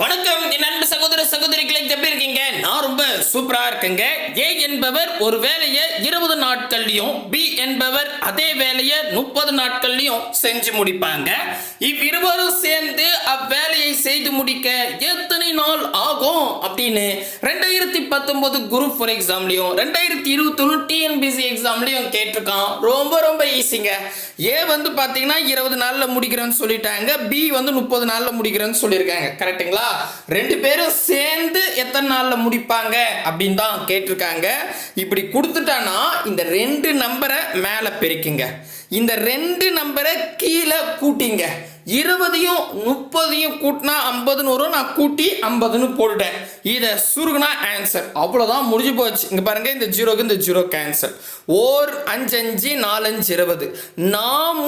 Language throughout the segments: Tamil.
வணக்கம் என் அன்பு சகோதர சகோதரிகளை எப்படி இருக்கீங்க? நான் ரொம்ப சூப்பரா இருக்கேங்க. ஏ என்பவர் ஒரு வேலையை 20 நாட்கள்லயும், பி என்பவர் அதே வேலையை 30 நாட்கள்லயும் செஞ்சு முடிப்பாங்க. இவ்விருவரும் சேர்ந்து அவ்வேலையை செய்து முடிக்க எத்தனை நாள் ஆகும் அப்படின்னு 2019 குரூப் 4 எக்ஸாம்லயும் 2021 டிஎன்பிசி எக்ஸாம்லயும் கேட்டிருக்கான். ரொம்ப ரொம்ப ஈஸிங்க. ஏ வந்து பாத்தீங்கன்னா 20 நாள்ல முடிக்கிறேன்னு சொல்லிட்டாங்க, பி வந்து 30 நாள்ல முடிக்கிறேன்னு சொல்லியிருக்காங்க. கரெக்டுங்களா? ரெண்டு பேரும் சேர்ந்து எத்தனை நாள்ல முடிப்பாங்க அப்படின்னு தான் கேட்டிருக்காங்க. இப்படி கொடுத்துட்டானா இந்த ரெண்டு நம்பரை மேல பெருக்குங்க, இந்த ரெண்டு நம்பரை கீழே கூட்டிங்க. 20யும் 30யும் கூட்டினா 50 வரும். நான் கூட்டி 50 போட்டுட்டேன். இதை சுருகுனா ஆன்சர். அவ்வளோதான், முடிஞ்சு போச்சு. இங்கே பாருங்க, இந்த ஜீரோக்கு இந்த ஜீரோ கேன்சல். 5 5 4 5 20,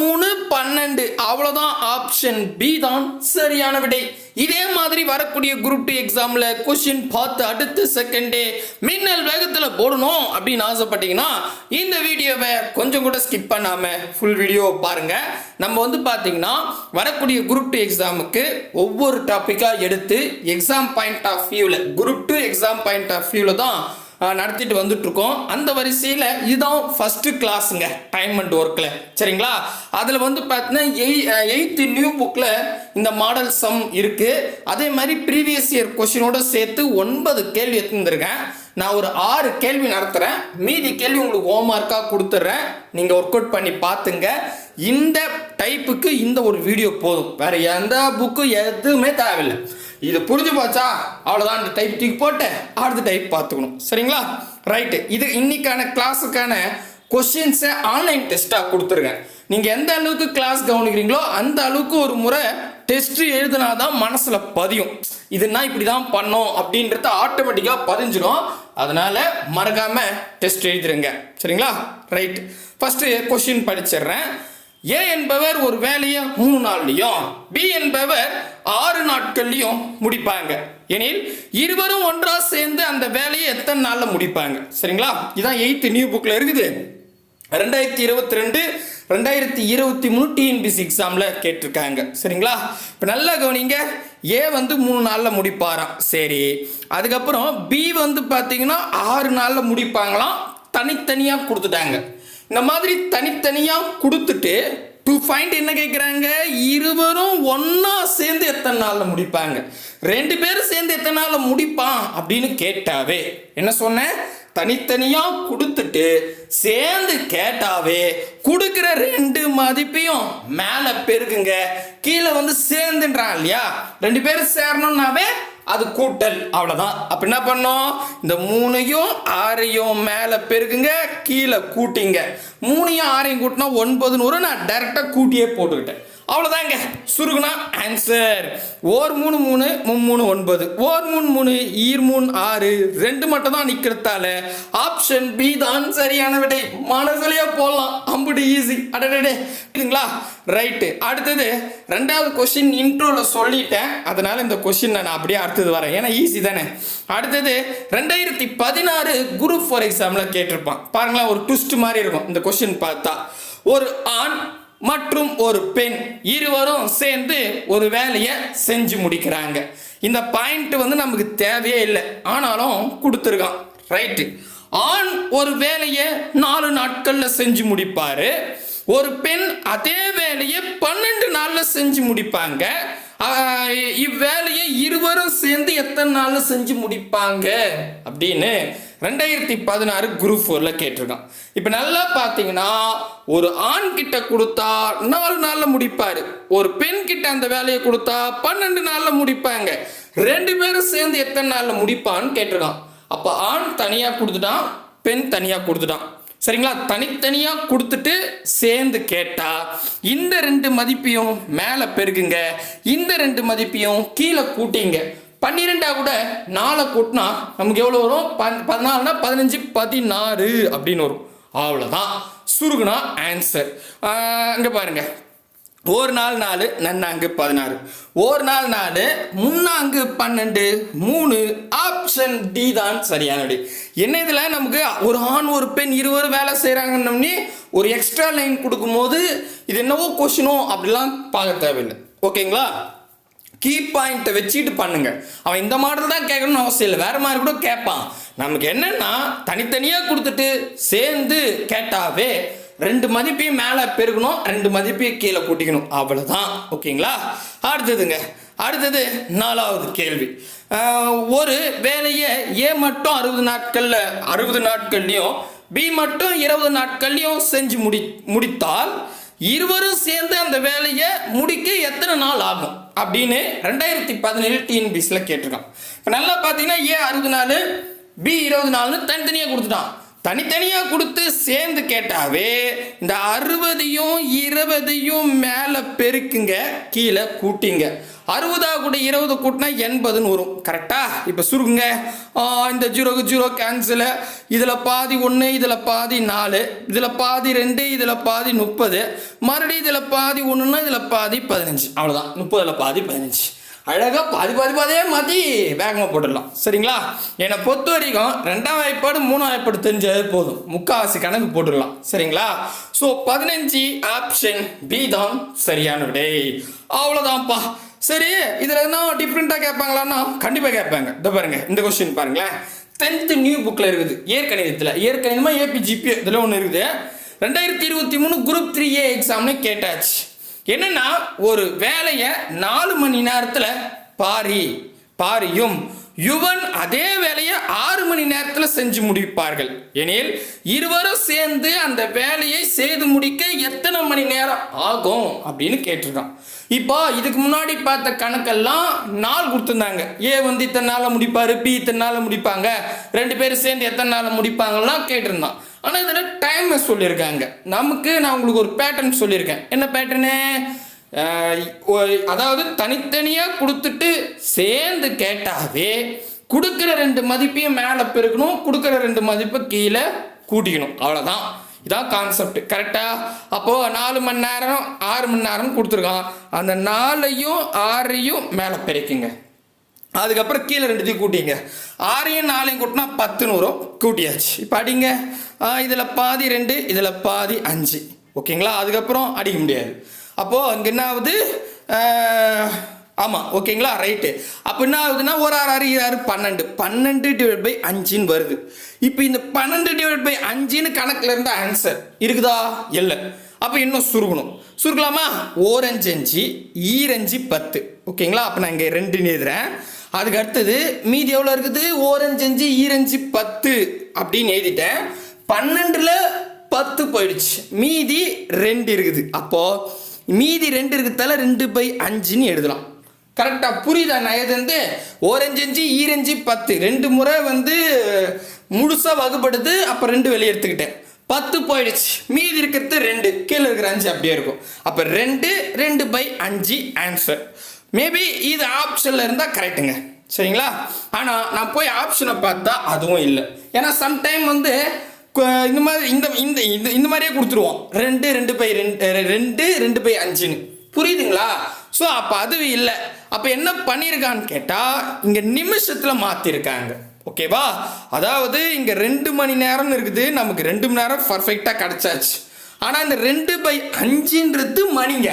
3 12. அவ்வளோதான், ஆப்ஷன் பி தான் சரியான விடை. இதே மாதிரி வரக்கூடிய குரூப் 2 எக்ஸாம்ல கொஸ்டின் பார்த்து அடுத்த செகண்டே மின்னல் வேகத்தில் போடணும் அப்படின்னு ஆசைப்பட்டீங்கன்னா இந்த வீடியோவை கொஞ்சம் கூட ஸ்கிப் பண்ணாம ஃபுல் வீடியோ பாருங்க. நம்ம வந்து பார்த்தீங்கன்னா வரக்கூடிய குரூப் 2 எக்ஸாமுக்கு ஒவ்வொரு டாப்பிக்காக எடுத்து எக்ஸாம் பாயிண்ட் ஆஃப் வியூவில், குரூப் 2 எக்ஸாம் பாயிண்ட் ஆஃப் வியூவில் தான் நடத்திட்டு வந்துட்டு இருக்கோம். அந்த வரிசையில் இதுதான் ஃபர்ஸ்ட் கிளாஸுங்க டைம் அண்ட் ஒர்க்கில். சரிங்களா? அதில் வந்து பார்த்தீங்கன்னா 8th நியூ புக்கில் இந்த மாடல் சம் இருக்கு. அதே மாதிரி ப்ரீவியஸ் இயர் கொஸ்டினோட சேர்த்து 9 கேள்வி எடுத்துருக்கேன். நான் ஒரு 6 கேள்வி நடத்துகிறேன். மீதி கேள்வி உங்களுக்கு ஹோம்ஒர்க்காக கொடுத்துட்றேன். நீங்கள் ஒர்க் அவுட் பண்ணி பார்த்துங்க. இந்த டைப்புக்கு இந்த ஒரு வீடியோ போதும், வேற எந்த புக்கு எதுவுமே தேவையில்லை. இது புரிஞ்சு போச்சா? அவ்வளோதான். இந்த டைப் தூக்கி போட்டு அடுத்த டைப் பார்த்துக்கணும். சரிங்களா? ரைட்டு. இது இன்னைக்கான கிளாஸுக்கான கொஸ்டின்ஸை ஆன்லைன் டெஸ்ட்டாக கொடுத்துருக்கேன். நீங்கள் எந்த அளவுக்கு கிளாஸ் கவனிக்கிறீங்களோ அந்த அளவுக்கு ஒரு முறை டெஸ்ட் எழுதினாதான் மனசில் பதியும். இதுனா இப்படி தான் பண்ணோம் அப்படின்றது ஆட்டோமேட்டிக்காக பதிஞ்சிடும். அதனால மறக்காம டெஸ்ட் எழுதிருங்க. சரிங்களா? ரைட். ஃபர்ஸ்ட் கொஸ்டின் படிச்சிடுறேன். ஏ என்பவர் ஒரு வேலையை 3 நாள்லையும், பி என்பவர் 6 நாட்கள்லையும் முடிப்பாங்க எனில் இருவரும் ஒன்றா சேர்ந்து அந்த வேலையை எத்தனை நாள்ல முடிப்பாங்க? சரிங்களா? இதான் 8th நியூ புக்ல இருக்குது. 2022 2023 டிஎன்பிசி எக்ஸாம்ல கேட்டிருக்காங்க. சரிங்களா? இப்போ நல்லா கவனிங்க. ஏ வந்து 3 நாள்ல முடிப்பாராம். சரி, அதுக்கப்புறம் பி வந்து பார்த்தீங்கன்னா 6 நாள்ல முடிப்பாங்களாம். தனித்தனியாக கொடுத்துட்டாங்க. இந்த மாதிரி தனித்தனியாக கொடுத்துட்டு டு ஃபைண்ட் என்ன கேட்குறாங்க? இருவரும் ஒன்றா சேர்ந்து எத்தனை நாளில் முடிப்பாங்க? 2 பேரும் சேர்ந்து எத்தனை நாளில் முடிப்பான் அப்படின்னு கேட்டாவே என்ன சொன்னேன்? தனித்தனியாக கொடுத்துட்டு சேர்ந்து கேட்டாவே கொடுக்குற 2 மதிப்பையும் மேலே பெருக்குங்க. கீழே வந்து சேர்ந்துன்றான் இல்லையா? 2 பேரும் சேரணும்னாவே அது கூட்டல். அவ்வளோதான். அப்போ என்ன பண்ணோம்? இந்த 3யும் 6யும் மேலே பெருக்குங்க, கீழே கூட்டிங்க. 3யும் 6யும் கூட்டினா 9 வரும். நான் டைரெக்டாக கூட்டியே போட்டுக்கிட்டேன். அவ்வளோதாங்க, சுருகுனா ஆன்சர். 3 3 3 9, 3 3 3 6, 2 மட்டும் தான் நிற்கிறதால ஆப்ஷன் பி தான் சரியான விடை. மனசுலையே போடலாம், அம்புட்டு ஈஸி. அடடே, இதுங்களா? ரைட்டு. அடுத்தது 2வது கொஸ்டின் இன்ட்ரோவில் சொல்லிட்டேன், அதனால இந்த கொஸ்டின் நான் அப்படியே அடுத்தது வரேன், ஏன்னா ஈஸி தானே. அடுத்தது 2016 குரூப் 4 எக்ஸாமில் கேட்டிருப்பான். பாருங்களேன், ஒரு ட்விஸ்ட் மாதிரி இருக்கும் இந்த கொஸ்டின் பார்த்தா. ஒரு ஆண் மற்றும் ஒரு பெண் இருவரும் சேர்ந்து ஒரு வேலையை செஞ்சு முடிக்கிறாங்க. இந்த பாயிண்ட் வந்து நமக்கு தேவையே இல்லை, ஆனாலும் கொடுத்துருக்கான். ரைட்டு. ஆண் ஒரு வேலையை 4 நாட்கள்ல செஞ்சு முடிப்பாரு. ஒரு பெண் அதே வேலையை 12 நாள்ல செஞ்சு முடிப்பாங்க. இவ்வேலையை இருவரும் சேர்ந்து எத்தனை நாள்ல செஞ்சு முடிப்பாங்க அப்படின்னு 2016 குரூப் 4ல கேட்டிருக்கான். இப்போ நல்லா பார்த்தீங்கன்னா ஒரு ஆண் கிட்ட கொடுத்தா 4 நாள்ல முடிப்பாரு. ஒரு பெண் கிட்ட அந்த வேலையை கொடுத்தா 12 நாள்ல முடிப்பாங்க. 2 பேரும் சேர்ந்து எத்தனை நாள்ல முடிப்பான்னு கேட்டிருக்கான். அப்போ ஆண் தனியா கொடுத்துட்டான், பெண் தனியா கொடுத்துட்டான். சரிங்களா? தனித்தனியா கொடுத்துட்டு சேர்ந்து கேட்டா இந்த 2 மதிப்பையும் மேலே பெருக்குங்க, இந்த 2 மதிப்பையும் கீழே கூட்டிங்க. 12 கூட 4 கூட்டினா நமக்கு எவ்வளோ வரும்? 14 15 16 அப்படின்னு வரும். அவ்வளோதான், சுருகுனா ஆன்சர். இங்கே பாருங்க, 1 நாள் 4, நன்னாங்கு 16, 1 நாள் 4, முன்னாங்கு 12, 3. ஆப்ஷன் டி தான் சரியான விடை. என்ன இதில் நமக்கு ஒரு ஆண் ஒரு பெண் இருவரும் வேலை செய்கிறாங்கன்னு ஒரு எக்ஸ்ட்ரா லைன் கொடுக்கும்போது இது என்னவோ கொஸ்டினோ அப்படிலாம் பார்க்க தேவையில்லை. ஓகேங்களா? கீ பாயிண்ட்டை வச்சுட்டு பண்ணுங்க. அவன் இந்த மாடல் தான் கேட்கணும்னு அவசியம் இல்லை, வேற மாதிரி கூட கேட்பான். நமக்கு என்னன்னா தனித்தனியாக கொடுத்துட்டு சேர்ந்து கேட்டாவே 2 மதிப்பையும் மேலே பெருகணும், 2 மதிப்பையும் கீழே கூட்டிக்கணும், அவ்வளோதான். ஓகேங்களா? அடுத்தது 4வது கேள்வி. ஒரு வேலையை ஏ மட்டும் 60 நாட்கள்லையும் பி மட்டும் 20 நாட்கள்லையும் செஞ்சு முடித்தால் இருவரும் சேர்ந்து அந்த வேலையை முடிக்க எத்தனை நாள் ஆகும் அப்படின்னு 2017 டிஎன்பிஎஸ்சியில் கேட்டிருக்கான். இப்போ நல்லா பார்த்தீங்கன்னா ஏ 60 நாள் பி 20 நாள்னு தனித்தனியாக கொடுத்துட்டான். தனித்தனியாக கொடுத்து சேர்ந்து கேட்டாவே இந்த 60ஐயும் 20ஐயும் மேலே பெருக்குங்க, கீழே கூட்டிங்க. 60 கூட 20 கூட்டினா 80ன்னு வரும். கரெக்டா? இப்போ சுருக்குங்க. இந்த 0 கேன்சலு. இதில் பாதி 1, இதில் பாதி 4, இதில் பாதி 2, இதில் பாதி 30, மறுபடியும் இதில் பாதி 1ன்னா இதில் பாதி 15. அவ்வளோதான். 30ல் பாதி 15. அழகாக பாதியே மாற்றி வேகமாக போட்டுடலாம். சரிங்களா? என்னை பொறுத்த வரைக்கும் 2ஆம் வாய்ப்பாடு 3ஆம் வாய்ப்பாடு தெரிஞ்சது போதும், முக்கால்வாசி கணக்கு போட்டுடலாம். சரிங்களா? ஸோ 15 ஆப்ஷன் பி தான் சரியான விடை. அவ்வளோதான்ப்பா. சரி, இதில் என்ன டிஃப்ரெண்ட்டாக கேட்பாங்களான்னா கண்டிப்பாக கேட்பாங்க. இதை பாருங்க, இந்த கொஸ்டின் பாருங்களேன். 10th நியூ புக்கில் இருக்குது, ஏற்கனவே ஏபிஜிபி இதில் ஒன்று இருக்குது. 2023 குரூப் 3A எக்ஸாம்னு கேட்டாச்சு. என்னன்னா ஒரு வேலையை 4 மணி நேரத்தில் பாரியும் யுவன் அதே வேலையை 6 மணி நேரத்தில் செஞ்சு முடிப்பார்கள் எனில் இருவரும் சேர்ந்து அந்த வேலையை செய்து முடிக்க எத்தனை மணி நேரம் ஆகும் அப்படின்னு கேட்டிருக்கான். இப்போ இதுக்கு முன்னாடி பார்த்த கணக்கெல்லாம் நாள் கொடுத்துருந்தாங்க. ஏ வந்து இத்தனை நாளில் முடிப்பார், பி இத்தனை நாளில் முடிப்பாங்க, 2 பேரும் சேர்ந்து எத்தனை நாளில் முடிப்பாங்கலாம் கேட்டிருந்தான். ஆனால் இதில் டைம் சொல்லியிருக்காங்க. நான் உங்களுக்கு ஒரு பேட்டர்ன் சொல்லியிருக்கேன். என்ன பேட்டர்னு? அதாவது தனித்தனியாக கொடுத்துட்டு சேர்ந்து கேட்டாவே கொடுக்குற 2 மதிப்பையும் மேலே பெருக்கணும், கொடுக்குற 2 மதிப்பை கீழே கூட்டிக்கணும். அவ்வளோதான். இதான் கான்செப்ட். கரெக்டா? அப்போது 4 மணி நேரம் 6 மணி நேரம் கொடுத்துருக்கான். அந்த 4ஐயும் 6ஐயும் மேலே பெருக்குங்க. அதுக்கப்புறம் கீழே 2த்தையும் கூட்டிங்க. 6ஐயும் 4ஐயும் கூட்டினா 10ன்னு வரும். கூட்டியாச்சு. இப்போ அடிங்க. இதில் பாதி 2, இதில் பாதி 5. ஓகேங்களா? அதுக்கப்புறம் அடிக்க முடியாது. அப்போது அங்கே என்ன ஆகுது? ஆமாம், ஓகேங்களா? ரைட்டு. அப்போ என்ன ஆகுதுன்னா 1 6 6 12 12/5ன்னு வருது. இப்போ இந்த 12/5ன்னு கணக்கில் இருந்த ஆன்சர் இருக்குதா? இல்லை. அப்போ இன்னும் சுருக்கலாமா? 1 5 5 2 10. ஓகேங்களா? அப்போ நான் இங்கே 2ன்னு எழுதுறேன். அதுக்கு அடுத்தது மீதி எவ்வளோ இருக்குது? 1 5 5 10 அப்படின்னு எழுதிட்டேன். 12ல் 10 போயிடுச்சு, மீதி 2 இருக்குது. அப்போது மீதி 2 இருக்கிறதால 2/5ன்னு எழுதலாம். கரெக்டாக புரியுதா? நான் எது வந்து 1 5 5 10 2 முறை வந்து முழுசாக வகுப்படுது. அப்போ 2 வெளியே எடுத்துக்கிட்டேன், 10 போயிடுச்சு, மீதி இருக்கிறது 2, கீழே இருக்கிற 5 அப்படியே இருக்கும். அப்போ 2/5 ஆன்சர். மேபி இது ஆப்ஷனில் இருந்தால் கரெக்டுங்க. சரிங்களா? ஆனால் நான் போய் ஆப்ஷனை பார்த்தா அதுவும் இல்லை. ஏன்னா சம்டைம் வந்து இந்த மாதிரி இந்த மாதிரியே கொடுத்துருவோம். 2/5ன்னு. புரியுதுங்களா? ஸோ அப்போ அது இல்லை. அப்போ என்ன பண்ணியிருக்கான்னு கேட்டால் இங்கே நிமிஷத்தில் மாற்றிருக்காங்க. ஓகேவா? அதாவது இங்கே 2 மணி நேரம்னு இருக்குது, நமக்கு 2 மணி நேரம் பர்ஃபெக்டாக கிடச்சாச்சு. ஆனால் இந்த 2/5ன்றது மணிங்க.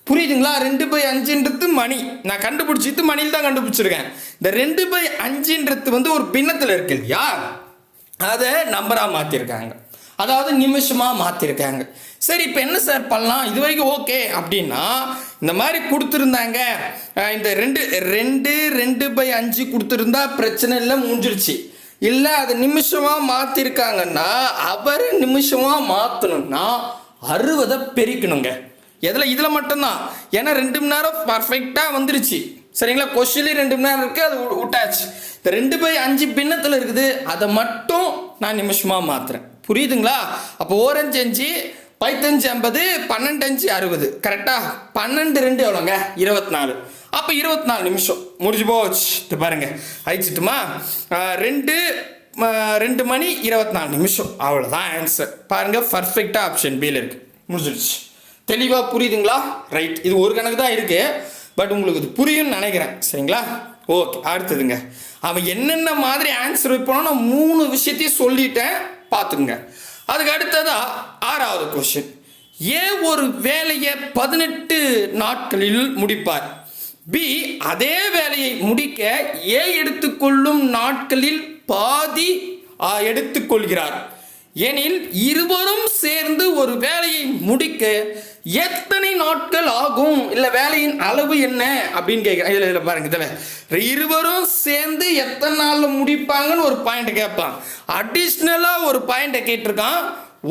புரியுதுங்களா? 2/5ன்றது மணி. நான் கண்டுபிடிச்சிட்டு மணியில் தான் கண்டுபிடிச்சிருக்கேன். இந்த 2/5ன்றது வந்து ஒரு பின்னத்தில் இருக்கு இல்லையா, அதை நம்பராக மாற்றிருக்காங்க, அதாவது நிமிஷமாக மாற்றிருக்காங்க. சரி, இப்போ என்ன சார் பண்ணலாம்? இது வரைக்கும் ஓகே அப்படின்னா இந்த மாதிரி கொடுத்துருந்தாங்க. இந்த 2/5 கொடுத்துருந்தா பிரச்சனை இல்லை, முடிஞ்சிருச்சு. இல்லை அது நிமிஷமாக மாற்றிருக்காங்கன்னா அவர் நிமிஷமாக மாற்றணும்னா 60 பெருக்கணுங்க. இதில் மட்டும்தான். ஏன்னா 2 மணி நேரம் பர்ஃபெக்டாக வந்துருச்சு. சரிங்களா? கொஸ்டின்லேயும் 2 மணி நேரம் இருக்குது, அது விட்டாச்சு. இந்த 2/5 பின்னத்தில் இருக்குது, அதை மட்டும் நான் நிமிஷமாக மாற்றுறேன். புரியுதுங்களா? அப்போ 1 5 5 15 50 12 5 60. கரெக்டாக? 12 2 எவ்வளோங்க? 24. அப்போ 24 நிமிஷம் முடிஞ்சு போச்சு. இது பாருங்க, அழிச்சிட்டுமா? 2 மணி 24 நிமிஷம். அவ்வளோதான் ஆன்சர். பாருங்கள், பர்ஃபெக்டாக ஆப்ஷன் பியில் இருக்குது. முடிஞ்சிடுச்சு. தெளிவாக புரியுதுங்களா? ரைட். இது ஒரு கணக்கு தான் இருக்குது, பட் உங்களுக்கு இது புரியும்னு நினைக்கிறேன். சரிங்களா? ஓகே. அடுத்ததுங்க, அவன் என்னென்ன மாதிரி ஆன்சர் வைப்பானோ நான் 3 விஷயத்தையும் சொல்லிட்டேன், பார்த்துங்க. அதுக்கு அடுத்ததா 6வது கொஸ்டின். ஏ ஒரு வேலையை 18 நாட்களில் முடிப்பார், பி அதே வேலையை முடிக்க ஏ எடுத்துக்கொள்ளும் நாட்களில் பாதி எடுத்துக்கொள்கிறார் எனில் இருவரும் சேர்ந்து ஒரு வேலையை முடிக்க எத்தனை நாட்கள் ஆகும், இல்லை வேலையின் அளவு என்ன அப்படின்னு கேட்குறேன். இதில் பாருங்க, இதில் இருவரும் சேர்ந்து எத்தனை நாளில் முடிப்பாங்கன்னு ஒரு பாயிண்ட் கேட்பான். அடிஷ்னலாக ஒரு பாயிண்ட்டை கேட்டிருக்கான்,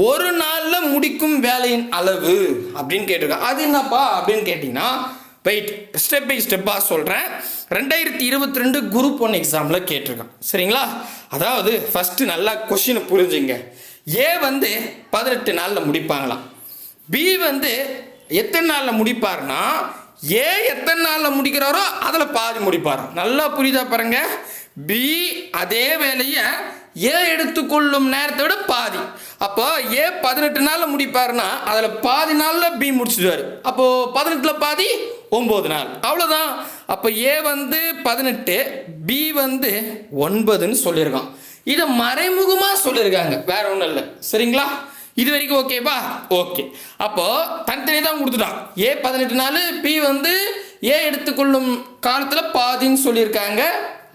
ஒரு நாளில் முடிக்கும் வேலையின் அளவு அப்படின்னு கேட்டிருக்கான். அது என்னப்பா அப்படின்னு கேட்டிங்கன்னா, வெயிட் ஸ்டெப் பை ஸ்டெப்பாக சொல்கிறேன். 2022 குரூப் 1 எக்ஸாமில் கேட்டிருக்கான். சரிங்களா? அதாவது ஃபஸ்ட்டு நல்லா கொஷினை புரிஞ்சுங்க. ஏ 18 நாளில் முடிப்பாங்களாம். பி எத்தனை நாளில் முடிப்பார்னா, ஏ எத்தனை நாளில் முடிக்கிறாரோ அதில் பாதி முடிப்பாராம். நல்லா புரியுதா பாருங்க. பி அதே வேலையை ஏ எடுத்துக்கொள்ளும் நேரத்தை விட பாதி. அப்போ ஏ 18 நாளில் முடிப்பாருன்னா அதில் பாதி நாளில் பி முடிச்சிடுவார். அப்போது 18ல் பாதி 9 நாள், அவ்வளோதான். அப்போ ஏ 18, பி 9ன்னு சொல்லியிருக்கான். இதை மறைமுகமாக சொல்லியிருக்காங்க, வேற ஒன்றும் இல்லை. சரிங்களா? இது வரைக்கும் ஓகேவா? ஓகே. அப்போது தனித்தனி தான் கொடுத்துட்டான். ஏ 18 நாள், பி ஏ எடுத்துக்கொள்ளும் காலத்தில் பாதின்னு சொல்லியிருக்காங்க.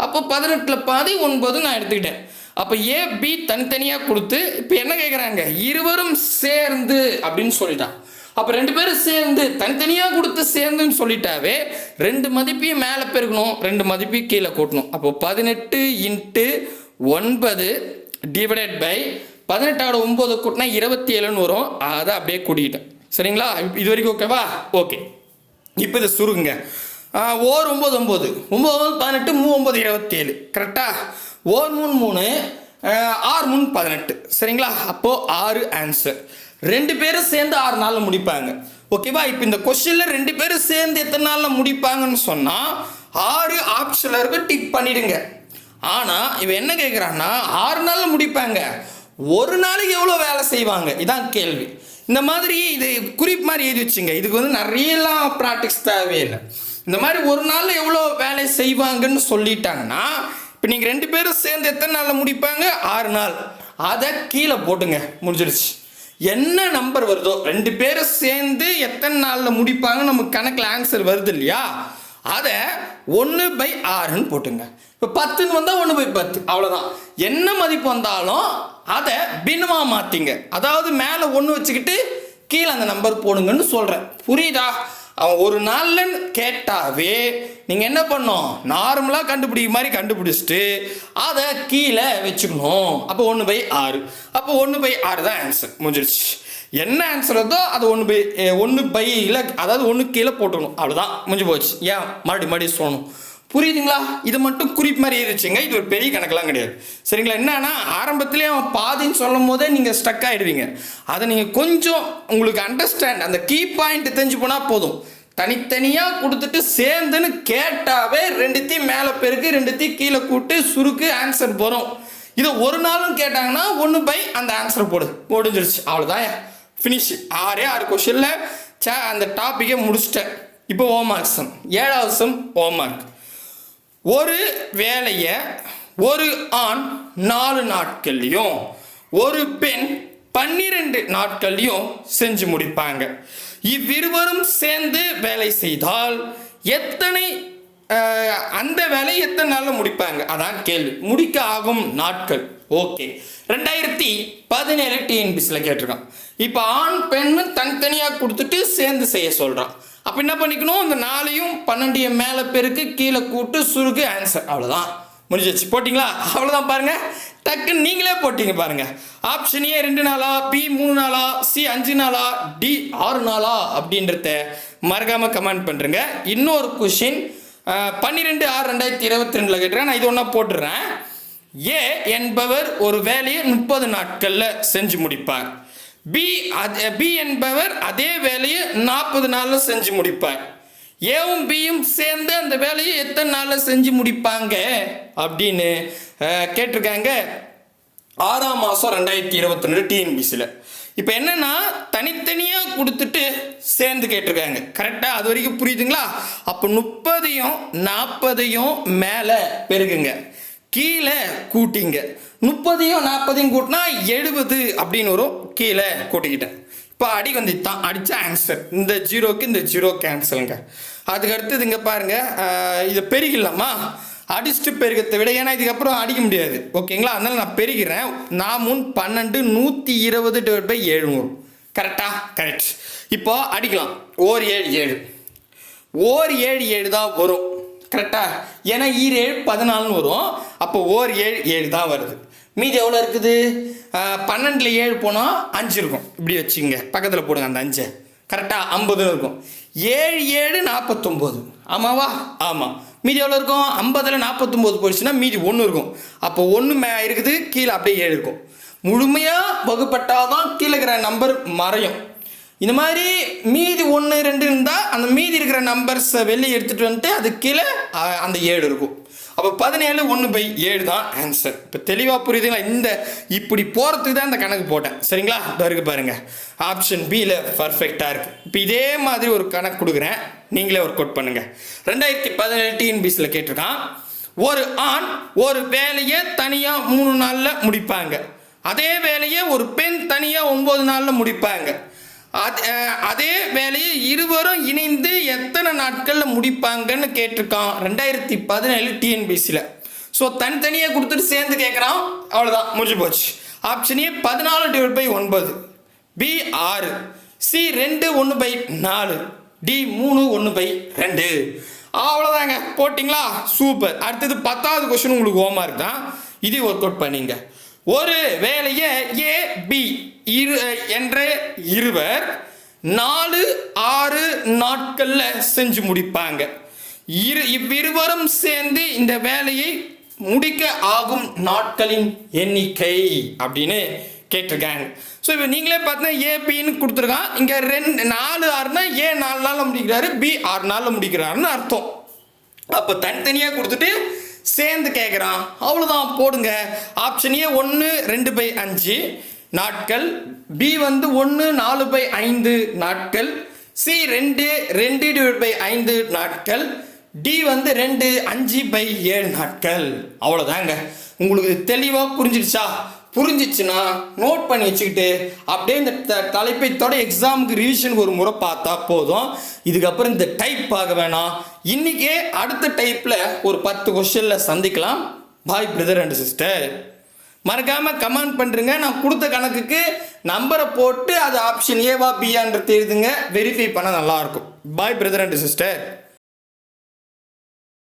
அப்போ 18ல் பாதி 9 நான் எடுத்துக்கிட்டேன். அப்போ ஏ பி தனித்தனியாக கொடுத்து இப்போ என்ன கேட்குறாங்க, இருவரும் சேர்ந்து அப்படின்னு சொல்லிட்டான். அப்போ 2 பேரும் சேர்ந்து தனித்தனியாக கொடுத்து சேர்ந்துன்னு சொல்லிட்டாவே 2 மதிப்பையும் மேலே பெருக்கணும், 2 மதிப்பையும் கீழே கூட்டணும். அப்போ 18 × 9 டிவைடட் பை 18 9 கூட்டினா 27ன்னு வரும். அதை அப்படியே கூட்டிக்கிட்டேன். சரிங்களா? இது வரைக்கும் ஓகேவா? ஓகே. இப்போ இதை சுருங்க. ஓர் 9 9 9 18 3 9 27 கரெக்டாக. ஓர் 3 3 6 3 18. சரிங்களா? அப்போது 6 ஆன்சர். 2 பேரும் சேர்ந்து 6 நாளில் முடிப்பாங்க. ஓகேவா? இப்போ இந்த கொஸ்டினில் 2 பேரும் சேர்ந்து எத்தனை நாளில் முடிப்பாங்கன்னு சொன்னால் 6 ஆப்ஷனில் இருக்க டிக் பண்ணிடுங்க. ஆனால் இவன் என்ன கேட்குறான்னா 6 நாளில் முடிப்பாங்க, ஒரு நாளைக்கு எவ்வளோ வேலை செய்வாங்க, இதான் கேள்வி. இந்த மாதிரி இது குறிப்பு மாதிரி எழுதி வச்சுங்க. இதுக்கு நிறையலாம் ப்ராக்டிக்ஸ் தேவையில்லை. இந்த மாதிரி ஒரு நாளில் எவ்வளோ வேலை செய்வாங்கன்னு சொல்லிட்டாங்கன்னா, இப்போ நீங்கள் 2 பேரும் சேர்ந்து எத்தனை நாளில் முடிப்பாங்க, 6 நாள். அதை கீழே போட்டுங்க, முடிஞ்சிடுச்சு. என்ன நம்பர் வருதோ 2 பேரும் சேர்ந்து எத்தனை நாளில் முடிப்பாங்கன்னு நமக்கு கணக்கில் ஆன்சர் வருது இல்லையா, அதை 1/6ன்னு போட்டுங்க. இப்போ 10ன்னு வந்தால் 1/10, அவ்வளோதான். என்ன மதிப்பு வந்தாலும் அதை பின்னமாக மாற்றிங்க. அதாவது மேலே 1 வச்சுக்கிட்டு கீழே அந்த நம்பர் போடுங்கன்னு சொல்கிறேன். புரியுதா? அவன் ஒரு நாள்லன்னு கேட்டாவே நீங்கள் என்ன பண்ணணும், நார்மலாக கண்டுபிடிக்க மாதிரி கண்டுபிடிச்சிட்டு அதை கீழே வச்சுக்கணும். அப்போ 1/6. அப்போ 1/6 தான் ஆன்சர், முடிஞ்சிடுச்சு. என்ன ஆன்சர் வருதோ அது 1/1 அதாவது 1 கீழே போட்டுக்கணும், அவ்வளோதான், முடிஞ்சு போச்சு. ஏன் மறுபடியும் சொல்லணும்? புரியுதுங்களா? இது மட்டும் குறிப்பு மாதிரி இருந்துச்சுங்க. இது ஒரு பெரிய கணக்கெல்லாம் கிடையாது. சரிங்களா? என்னன்னா ஆரம்பத்திலே அவன் பாதின்னு சொல்லும் போதே நீங்கள் ஸ்டக் ஆகிடுவீங்க. அதை நீங்கள் கொஞ்சம் உங்களுக்கு அண்டர்ஸ்டாண்ட், அந்த கீ பாயிண்ட் தெரிஞ்சு போனால் போதும். தனித்தனியாக கொடுத்துட்டு சேர்ந்துன்னு கேட்டாவே 2த்தையும் மேலே பெருக்கு 2த்தையும் கீழே கூட்டு சுருக்கு ஆன்சர் வரும். இதை ஒரு நாளும் கேட்டாங்கன்னா 1/, அந்த ஆன்சர் முடிஞ்சிருச்சு, அவ்வளோதான். ஃபினிஷ். 6 கொஷனில் அந்த டாப்பிக்கை முடிச்சிட்டேன். இப்போ ஹோம்மார்க் சம், 7வது சம் ஹோம்மார்க். ஒரு வேலையை ஒரு ஆண் 4 நாட்கள்லையும் ஒரு பெண் 12 நாட்கள்லையும் செஞ்சு முடிப்பாங்க. இவ்விருவரும் சேர்ந்து வேலை செய்தால் எத்தனை அந்த வேலை எத்தனை நாளில் முடிப்பாங்க, அதான் கேள்வி. முடிக்க ஆகும் நாட்கள். ஓகே, 2017 டிஎன்பிசியில் கேட்டிருக்கான். இப்போ ஆண் பெண்ணு தனித்தனியாக கொடுத்துட்டு சேர்ந்து செய்ய சொல்கிறான். அப்போ என்ன பண்ணிக்கணும், இந்த 4ஐயும் 12 மேலே பெருக்கு கீழே கூட்டு சுருக்கு ஆன்சர், அவ்வளோதான், முடிஞ்சிச்சு. போட்டிங்களா? அவ்வளோதான். பாருங்கள், டக்குன்னு நீங்களே போட்டிங்க பாருங்கள். ஆப்ஷன் ஏ 2 நாளா, பி 3 நாளா, சி 5 நாளா, டி 6 நாளா அப்படின்றத மறக்காமல் கமெண்ட் பண்ணுறேங்க. இன்னொரு கொஷின் 12/6/2022 கேட்டுறேன். நான் இது ஒன்றா போட்டுடுறேன். ஏ என்பவர் ஒரு வேலையை 30 நாட்களில் செஞ்சு முடிப்பார். பி என்பவர் அதே வேலையை 40 நாளில் செஞ்சு முடிப்பார். ஏவும் பியும் சேர்ந்து அந்த வேலையை எத்தனை நாளில் செஞ்சு முடிப்பாங்க அப்படின்னு கேட்டிருக்காங்க. 6ஆம் மாதம் 2022 டிஎன்பிசியில். இப்போ என்னன்னா தனித்தனியாக கொடுத்துட்டு சேர்ந்து கேட்டிருக்காங்க. கரெக்டாக? அது வரைக்கும் புரியுதுங்களா? அப்போ 30ஐயும் 40ஐயும் மேலே பெருகுங்க, கீழே கூட்டிங்க. 30ஐயும் 40ஐயும் கூட்டினா 70 அப்படின்னு வரும், கீழே கூட்டிக்கிட்டேன். இப்போ அடி வந்துட்டான், அடித்தா ஆன்சர். இந்த 0க்கு இந்த 0 கேன்சலுங்க. அதுக்கு அடுத்தது இங்கே பாருங்க, இதை பெருகிடலாமா? அடிச்சுட்டு பெருக்கத்தை விட, ஏன்னா இதுக்கப்புறம் அடிக்க முடியாது ஓகேங்களா, அதனால நான் பெருகிறேன். 4 12 120/700 கரெக்டா? கரெக்ட். இப்போ அடிக்கலாம். ஓர் 7 7 ஓர் 7 7 தான் வரும் கரெக்டா, ஏன்னா 7 14 வரும். அப்போ ஓர் 7 7 தான் வருது. மீதி எவ்வளோ இருக்குது? 12ல் 7 போனால் 5 இருக்கும். இப்படி வச்சுங்க, பக்கத்தில் போடுங்க அந்த 5 கரெக்டாக 50 இருக்கும். 7 7 49 ஆமாவா? ஆமாம். மீதி எவ்வளோ இருக்கும்? 50ல் 49 போயிடுச்சுன்னா மீதி 1 இருக்கும். அப்போ 1 இருக்குது, கீழே அப்படியே 7 இருக்கும். முழுமையாக வகுப்பட்டால் தான் கீழே இருக்கிற நம்பர் மறையும். இந்த மாதிரி மீதி 1 2 இருந்தால் அந்த மீதி இருக்கிற நம்பர்ஸை வெளியே எடுத்துகிட்டு வந்துட்டு அது கீழே அந்த 7 இருக்கும். அப்போ 17 1/7 தான் ஆன்சர். இப்போ தெளிவாக புரியுதுங்களா? இந்த இப்படி போகிறதுக்கு தான் இந்த கணக்கு போட்டேன் சரிங்களா? இதோ இருக்கு பாருங்க, ஆப்ஷன் பியில் பர்ஃபெக்டாக இருக்குது. இப்போ இதே மாதிரி ஒரு கணக்கு கொடுக்குறேன், நீங்களே ஒர்க் அவுட் பண்ணுங்கள். 2017 டிஎன்பிசியில் கேட்டிருக்கான், ஒரு ஆண் ஒரு வேலையை தனியாக 3 நாளில் முடிப்பாங்க, அதே வேலையை ஒரு பெண் தனியாக 9 நாளில் முடிப்பாங்க. அதே வேலையை இருவரும் இணைந்து எத்தனை நாட்களில் முடிப்பாங்கன்னு கேட்டிருக்கான் 2017 டிஎன்பிசியில். ஸோ தனித்தனியாக கொடுத்துட்டு சேர்ந்து கேட்குறான், அவ்வளோதான் முடிஞ்சு போச்சு. Option A 14/9, B 6, C 2 1/4, D 3 1/2. அவ்வளோதாங்க, போட்டிங்களா? சூப்பர். அடுத்தது 10வது கொஸ்டின் உங்களுக்கு ஹோம்வொர்க் தான், இது ஒர்க் அவுட் பண்ணிங்க. ஒரு வேலையை ஏ பி என்ற இருவர் 4 6 நாட்களில் செஞ்சு முடிப்பாங்க. இவ்விருவரும் சேர்ந்து இந்த வேலையை முடிக்க ஆகும் நாட்களின் எண்ணிக்கை அப்படின்னு கேட்டிருக்காங்க. ஸோ இப்போ நீங்களே பார்த்தீங்கன்னா ஏபின்னு கொடுத்துருக்கான். இங்கே 4 6னா ஏ 4 நாளில் முடிக்கிறாரு, பி 6 நாளில் முடிக்கிறாருன்னு அர்த்தம். அப்போ தனித்தனியாக கொடுத்துட்டு சேர்ந்து கேட்குறான், அவ்வளோதான் போடுங்க. ஆப்ஷன் ஏ 1 2/5 நாட்கள், பி 1 4/5 நாட்கள், சி 2 2/5 நாட்கள், டி 2 5/7 நாட்கள். அவ்வளோதாங்க. உங்களுக்கு தெளிவாக புரிஞ்சிடுச்சா? புரிஞ்சிச்சுன்னா நோட் பண்ணி வச்சுக்கிட்டு அப்படியே இந்த தலைப்பைத்தோட எக்ஸாமுக்கு ரிவிஷனுக்கு ஒரு முறை பார்த்தா போதும். இதுக்கப்புறம் இந்த டைப் ஆக வேணாம். இன்றைக்கே அடுத்த டைப்பில் ஒரு 10 கொஸ்டினில் சந்திக்கலாம். பாய் பிரதர் அண்ட் சிஸ்டர். மறக்காமல் கமெண்ட் பண்ணுறங்க. நான் கொடுத்த கணக்குக்கு நம்பரை போட்டு அது ஆப்ஷன் ஏவா பியான்றது எழுதுங்க, வெரிஃபை பண்ண நல்லாயிருக்கும். பாய் பிரதர் அண்ட் சிஸ்டர்.